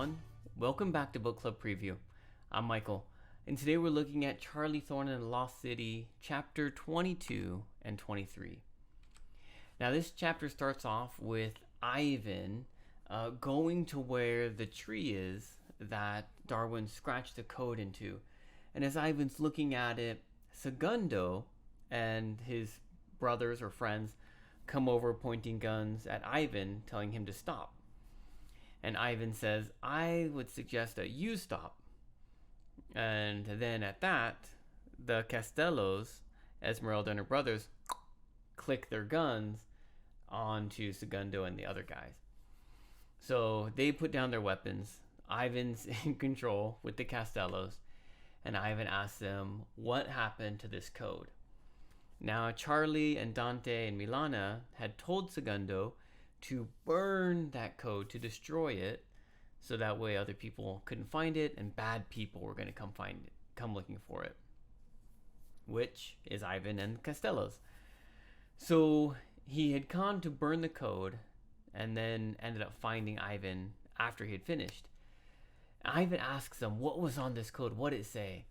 everyone. Welcome back to Book Club Preview. I'm Michael, and today we're looking at Charlie Thorne and the Lost City, chapter 22 and 23. Now, this chapter starts off with Ivan going to where the tree is that Darwin scratched the code into. And as Ivan's looking at it, Segundo and his brothers or friends come over pointing guns at Ivan, telling him to stop. And Ivan says, I would suggest that you stop. And then at that, the Castellos, Esmeralda and her brothers, click their guns onto Segundo and the other guys. So they put down their weapons. Ivan's in control with the Castellos. And Ivan asks them, what happened to this code? Now, Charlie and Dante and Milana had told Segundo to burn that code, to destroy it, so that way other people couldn't find it and bad people were going to come looking for it, which is Ivan and Castellos. So he had gone to burn the code and then ended up finding Ivan after he had finished. Ivan asks him, what was on this code? What did it say?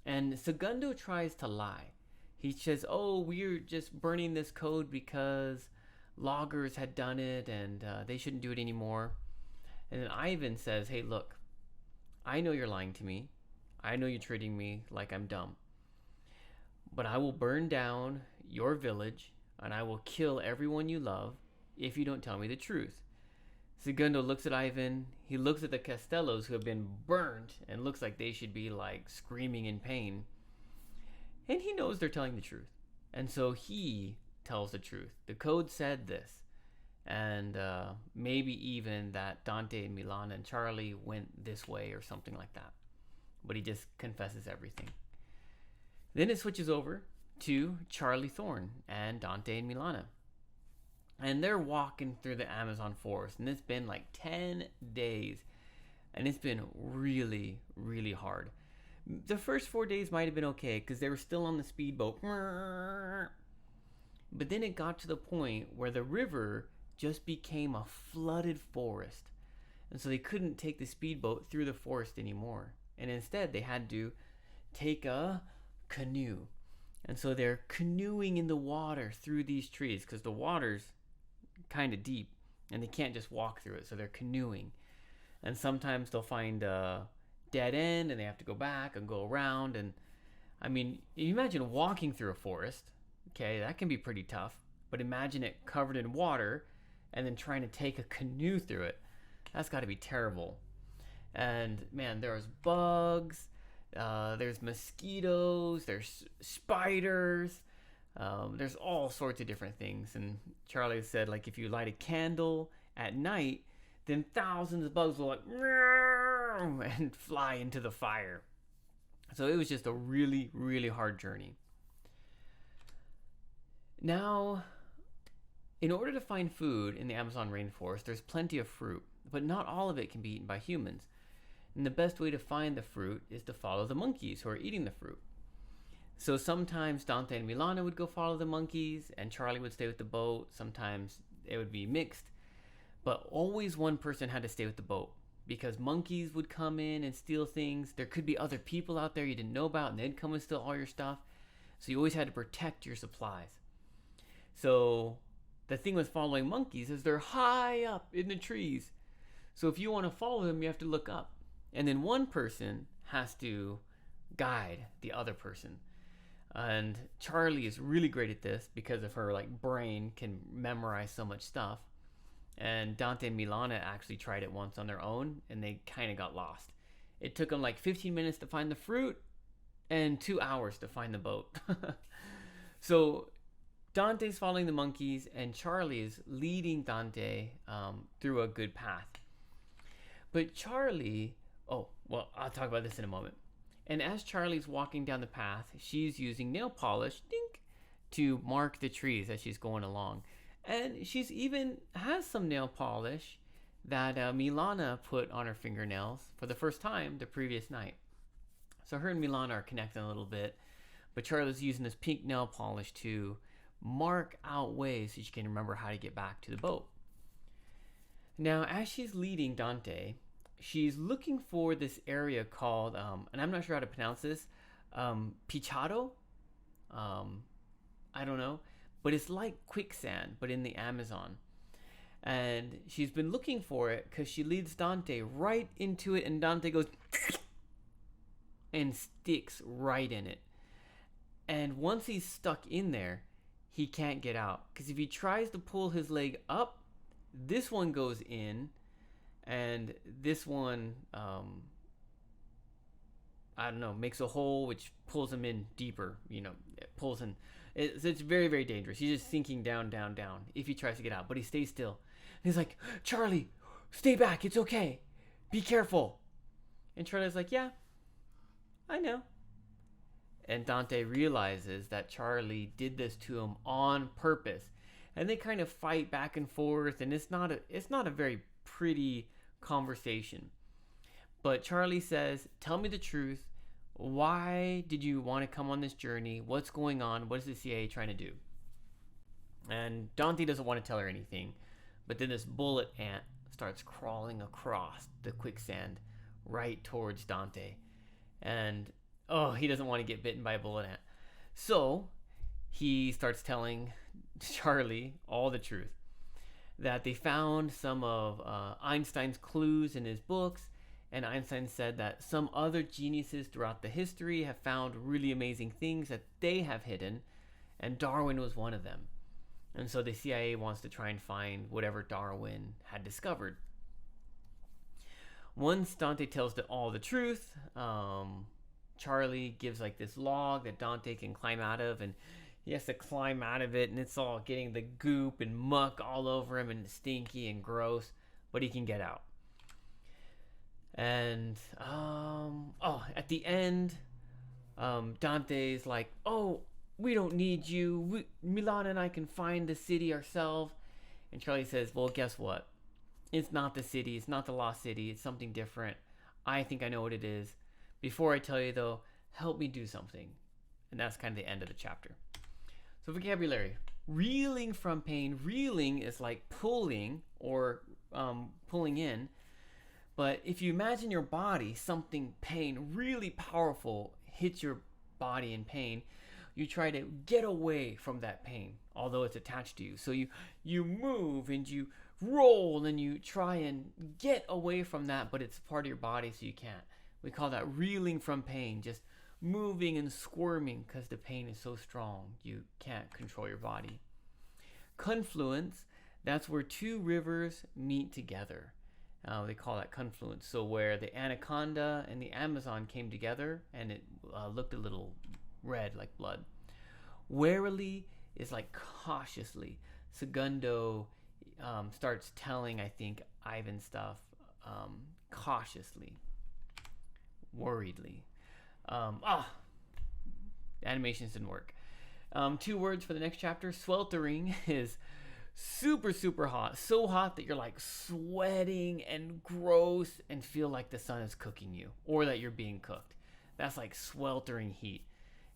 And Segundo tries to lie. He says, oh, we're just burning this code because loggers had done it and they shouldn't do it anymore. And then Ivan says, hey, look, I know you're lying to me. I know you're treating me like I'm dumb. But I will burn down your village and I will kill everyone you love if you don't tell me the truth. Segundo looks at Ivan. He looks at the Castellos who have been burned and looks like they should be like screaming in pain. And he knows they're telling the truth. And so he tells the truth. The code said this. And maybe even that Dante and Milana and Charlie went this way or something like that. But he just confesses everything. Then it switches over to Charlie Thorne and Dante and Milana. And they're walking through the Amazon forest. And it's been like 10 days. And it's been really, really hard. The first 4 days might have been okay because they were still on the speedboat. But then it got to the point where the river just became a flooded forest. And so they couldn't take the speedboat through the forest anymore. And instead they had to take a canoe. And so they're canoeing in the water through these trees because the water's kind of deep and they can't just walk through it. So they're canoeing. And sometimes they'll find a dead end and they have to go back and go around. And I mean, you imagine walking through a forest. Okay, that can be pretty tough. But imagine it covered in water and then trying to take a canoe through it. That's got to be terrible. And man, there's bugs, there's mosquitoes, there's spiders, there's all sorts of different things. And Charlie said, like, if you light a candle at night, then thousands of bugs will like and fly into the fire. So it was just a really, really hard journey. Now, in order to find food in the Amazon rainforest, there's plenty of fruit, but not all of it can be eaten by humans. And the best way to find the fruit is to follow the monkeys who are eating the fruit. So sometimes Dante and Milana would go follow the monkeys, and Charlie would stay with the boat. Sometimes it would be mixed, but always one person had to stay with the boat because monkeys would come in and steal things. There could be other people out there you didn't know about, and they'd come and steal all your stuff. So you always had to protect your supplies. So the thing with following monkeys is they're high up in the trees. So if you want to follow them, you have to look up. And then one person has to guide the other person. And Charlie is really great at this because of her like brain can memorize so much stuff. And Dante and Milana actually tried it once on their own and they kind of got lost. It took them like 15 minutes to find the fruit and 2 hours to find the boat. So Dante's following the monkeys and Charlie is leading Dante through a good path. But Charlie, I'll talk about this in a moment. And as Charlie's walking down the path, she's using nail polish, to mark the trees as she's going along. And she's even has some nail polish that Milana put on her fingernails for the first time the previous night. So her and Milana are connecting a little bit, but Charlie's using this pink nail polish to mark out ways so she can remember how to get back to the boat. Now, as she's leading Dante, she's looking for this area called, and I'm not sure how to pronounce this, Pichado. I don't know, but it's like quicksand, but in the Amazon. And she's been looking for it because she leads Dante right into it, and Dante goes and sticks right in it. And once he's stuck in there, he can't get out, because if he tries to pull his leg up, this one goes in, and this one, I don't know, makes a hole which pulls him in deeper. It pulls in. It's very, very dangerous. He's just sinking down, down, down if he tries to get out, but he stays still. And he's like, Charlie, stay back. It's okay. Be careful. And Charlie's like, yeah, I know. And Dante realizes that Charlie did this to him on purpose. And they kind of fight back and forth, and it's not a very pretty conversation. But Charlie says, tell me the truth. Why did you want to come on this journey? What's going on? What is the CIA trying to do? And Dante doesn't want to tell her anything. But then this bullet ant starts crawling across the quicksand right towards Dante. And, he doesn't want to get bitten by a bullet ant. So he starts telling Charlie all the truth. That they found some of Einstein's clues in his books. And Einstein said that some other geniuses throughout the history have found really amazing things that they have hidden, and Darwin was one of them. And so the CIA wants to try and find whatever Darwin had discovered. Once Dante tells all the truth, Charlie gives like this log that Dante can climb out of, and he has to climb out of it, and it's all getting the goop and muck all over him and stinky and gross, but he can get out. And at the end, Dante's like, we don't need you. Milan and I can find the city ourselves. And Charlie says, well, guess what? It's not the city. It's not the lost city. It's something different. I think I know what it is. Before I tell you, though, help me do something. And that's kind of the end of the chapter. So vocabulary. Reeling from pain. Reeling is like pulling or pulling in. But if you imagine your body, something pain, really powerful, hits your body in pain, you try to get away from that pain, although it's attached to you. So you move and you roll and you try and get away from that, but it's part of your body, so you can't. We call that reeling from pain, just moving and squirming because the pain is so strong you can't control your body. Confluence, that's where two rivers meet together. They call that confluence. So where the Anaconda and the Amazon came together, and it looked a little red like blood. Warily is like cautiously. Segundo starts telling, I think, Ivan stuff cautiously, worriedly. Animations didn't work. 2 words for the next chapter. Sweltering is super, super hot. So hot that you're like sweating and gross and feel like the sun is cooking you, or that you're being cooked. That's like sweltering heat.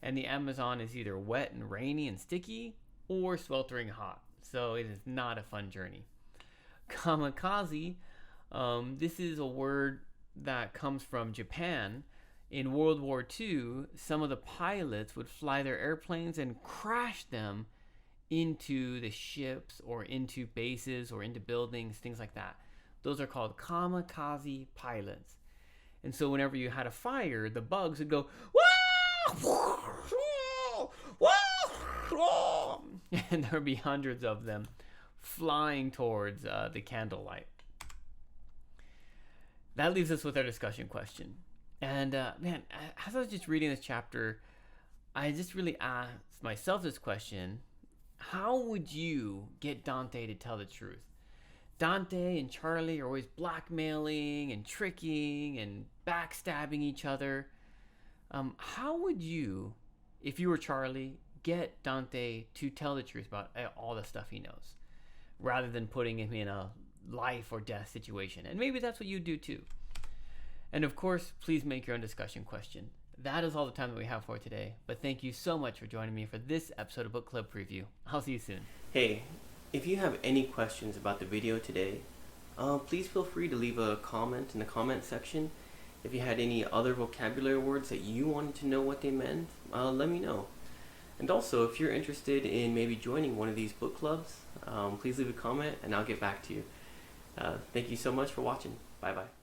And the Amazon is either wet and rainy and sticky, or sweltering hot. So it is not a fun journey. Kamikaze, this is a word that comes from Japan. In World War II, some of the pilots would fly their airplanes and crash them into the ships or into bases or into buildings, things like that. Those are called kamikaze pilots. And so whenever you had a fire, the bugs would go, "Wah! Wah! And there would be hundreds of them flying towards the candlelight. That leaves us with our discussion question. And man, as I was just reading this chapter, I just really asked myself this question: how would you get Dante to tell the truth? Dante and Charlie are always blackmailing and tricking and backstabbing each other. How would you, if you were Charlie, get Dante to tell the truth about all the stuff he knows, rather than putting him in a life or death situation? And maybe that's what you do too. And of course, please make your own discussion question. That is all the time that we have for today. But thank you so much for joining me for this episode of Book Club Preview. I'll see you soon. Hey, if you have any questions about the video today, please feel free to leave a comment in the comment section. If you had any other vocabulary words that you wanted to know what they meant, let me know. And also, if you're interested in maybe joining one of these book clubs, please leave a comment and I'll get back to you. Thank you so much for watching. Bye bye.